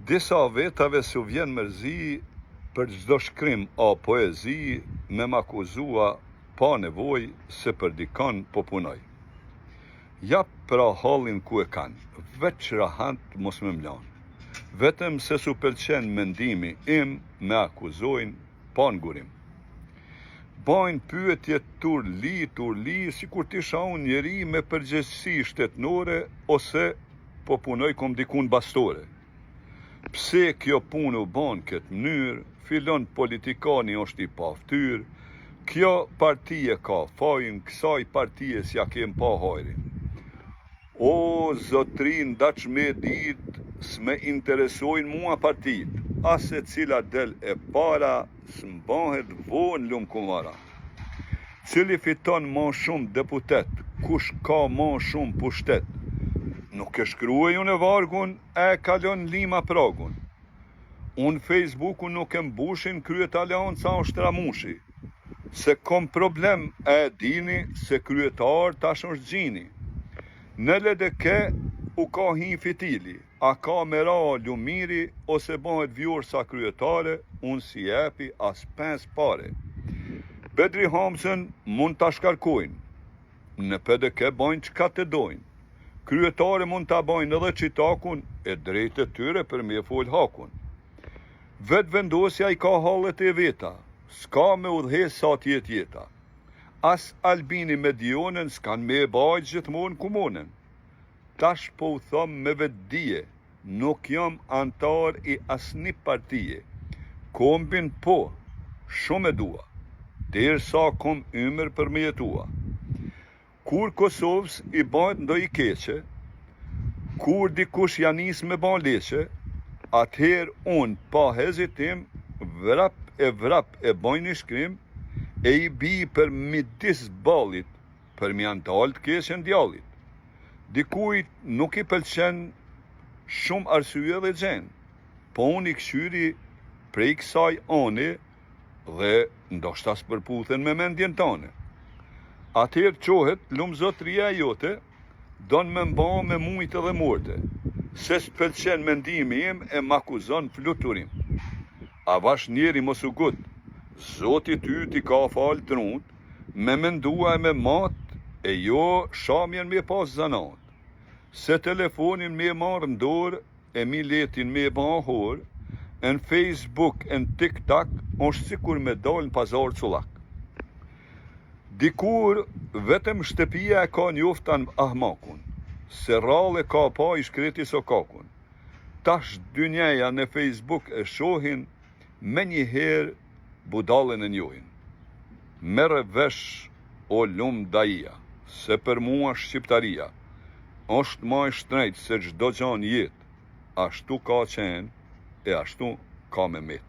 Disa vetave s'u vjen mërzi për çdo shkrim o poezi me m'akuzua pa nevoj se për dikon po punoj. Ja pra hallin ku e kanë, veç rahant mos me mlan. Vetëm se s'u pëlqen mendimi im me akuzojnë pa ngurim. Bajnë pyetje turli, si kur t'isha unë njeri me përgjegjësi shtetnore ose po punoj kom dikun bastore. Pse kjo punë u ban këtë mënyrë, filon politikani është i paftyr, kjo partije ka fajin, kësaj partije s'ja kem pa hajrin. O, zotrin, daq me dit, s'me interesojnë mua partit, ase cila del e para, s'mbahet vonë lumë kumara. Cili fiton ma shumë deputet, kush ka ma shumë pushtet, nuk e shkruaj unë e vargun, e kalon lima pragun. Unë Facebooku nuk e mbushin kryet alianca o shtramushi, se kom problem e dini se kryetar tash është gjini. Në LDK u ka hi fitili, a ka me ra lumiri ose bëhet vjor sa kryetare, unë si jepi as 5 pare. Bedri Hamsen mund t'a shkarkojnë, në PDK bajnë qka të dojnë. Kryetare mund t'a bajnë edhe qitakun e drejtë tyre për me fol hakun. Vetë vendosja i ka hallet e veta, s'ka me udhes sa tjet jeta. As Albini me Dionën s'kan me e bajt gjithmonë kumonën. Tash po u thom me vetdije, nuk jam antar i asni partije. Kombin po, shumë e dua, derisa kom ymër për me jetua. Kur Kosovës i bajt ndoj i keqe, kur dikush janis me ban leqe, atëher unë pa hezitim, vrap e bajnë një shkrim, e i bi për midis balit, për mi antal të keqen djallit. Dikujt nuk i pëlqen shumë arsye dhe gjen, po unë i këshyri prej kësaj ani dhe ndoshta s'përputhen me mendjen tane. Atëherë qohet lumë zotria jote, don me mba me mujtë dhe morte, se s'pëlqen mendimi im e m'akuzon fluturim. A vash njeri mos u gut, zoti ty t'i ka falë trunt, me mendua e me mat, e jo shamjen me pas zanat. Se telefonin me marrë në dorë, e miletin me ban hor, në Facebook, në TikTok, është sikur me dal në pazar cullak. Dikur, vetëm shtëpia e ka njoftan ahmakun, se rale ka pa i shkreti sokakun. Tash dynjeja në Facebook e shohin, me njëherë budalën e njohin. Mere vesh o lumë daia, se për mua shqiptaria, është ma i shtrejt se gjdo gjan jetë, ashtu ka qenë e ashtu ka me met.